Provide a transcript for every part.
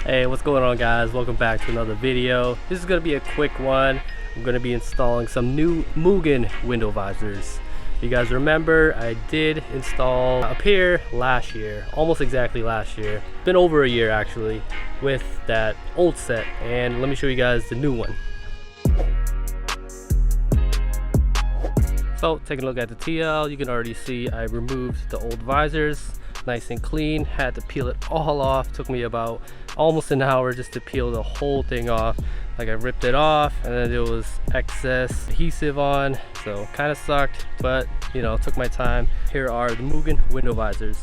Hey, what's going on, guys? Welcome back to another video. This is going to be a quick one. I'm going to be installing some new Mugen window visors. If you guys remember, I did install up here last year, almost exactly last year. Been over a year actually with that old set, and let me show you guys the new one. So taking a look at the TL, you can already see I removed the old visors. Nice and clean. Had to peel it all off. Took me about almost an hour just to peel the whole thing off. Like, I ripped it off and then there was excess adhesive on, so kind of sucked, but you know, took my time. Here are the Mugen window visors.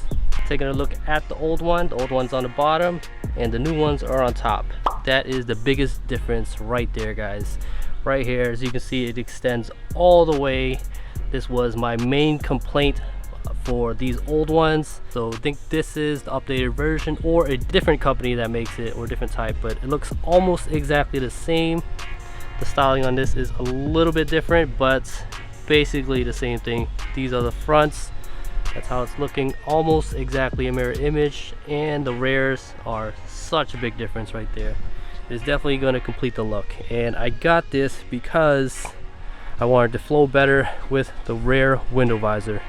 Taking a look at the old one, the old one's on the bottom and the new ones are on top. That is the biggest difference right there, guys. Right here, as you can see, it extends all the way. This was my main complaint for these old ones, so I think this is the updated version or a different company that makes it, or a different type, but it looks almost exactly the same. The styling on this is a little bit different, but basically the same thing. These are the fronts. That's how it's looking, almost exactly a mirror image, and the rears are such a big difference right there. It's definitely going to complete the look, and I got this because I wanted to flow better with the rear window visor.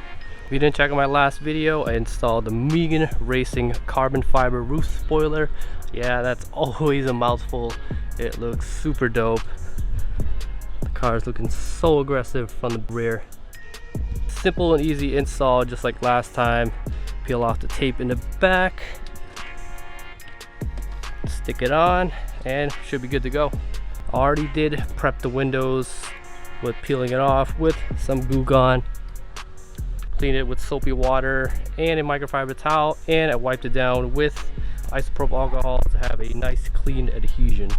If you didn't check out my last video, I installed the Mugen Racing carbon fiber roof spoiler. Yeah, that's always a mouthful. It looks super dope. The car is looking so aggressive from the rear. Simple and easy install, just like last time. Peel off the tape in the back, stick it on, and should be good to go. Already did prep the windows with peeling it off with some Goo Gone. Cleaned it with soapy water and a microfiber towel, and I wiped it down with isopropyl alcohol to have a nice clean adhesion.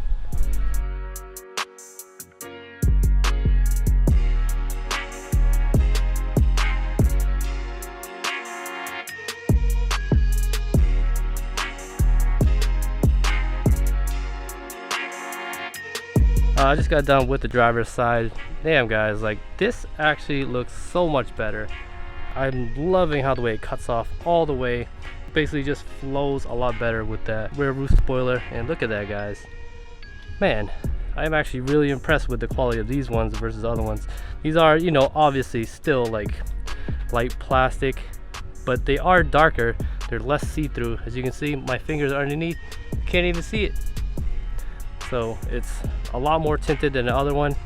I just got done with the driver's side. Damn, guys, like, this actually looks so much better. I'm loving how the way it cuts off all the way. Basically just flows a lot better with that rear roof spoiler. And look at that, guys. Man, I'm actually really impressed with the quality of these ones versus other ones. These are, you know, obviously still like light plastic, but they are darker. They're less see-through. As you can see, my fingers are underneath. You can't even see it. So it's a lot more tinted than the other one,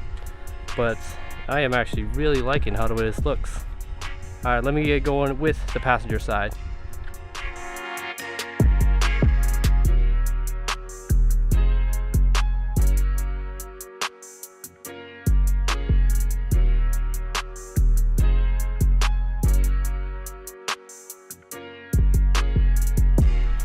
but I am actually really liking how the way this looks. All right, let me get going with the passenger side.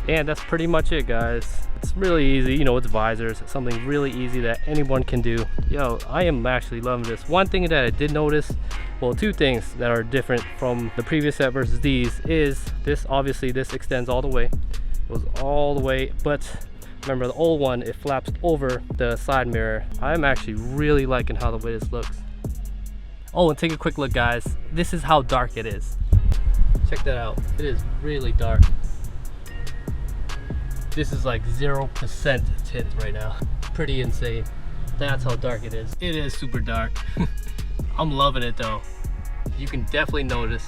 And that's pretty much it, guys. It's really easy, you know, it's visors. It's something really easy that anyone can do. Yo, I am actually loving this. One thing that I did notice, well, two things that are different from the previous set versus these is this. Obviously this extends all the way. It goes all the way, but remember the old one, it flaps over the side mirror. I'm actually really liking how the way this looks. Oh, and take a quick look, guys. This is how dark it is. Check that out. It is really dark. This is like 0% tint right now. Pretty insane. That's how dark it is. It is super dark. I'm loving it though. You can definitely notice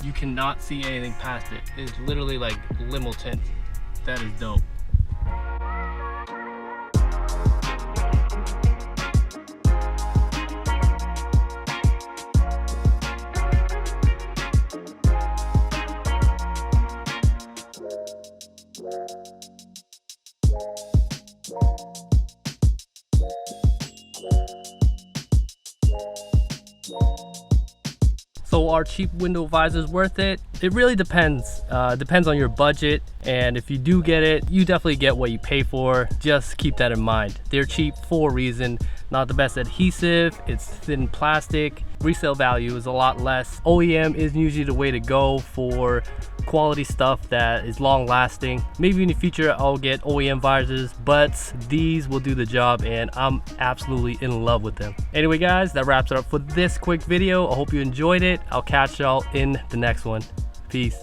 you cannot see anything past it. It's literally like limo tint. That is dope. So are cheap window visors worth it? It really depends. Depends on your budget, and if you do get it, you definitely get what you pay for. Just keep that in mind. They're cheap for a reason. Not the best adhesive, it's thin plastic. Resale value is a lot less. OEM is usually the way to go for quality stuff that is long lasting. Maybe in the future I'll get OEM visors, but these will do the job and I'm absolutely in love with them. Anyway, guys, that wraps it up for this quick video. I hope you enjoyed it. I'll catch y'all in the next one. Peace.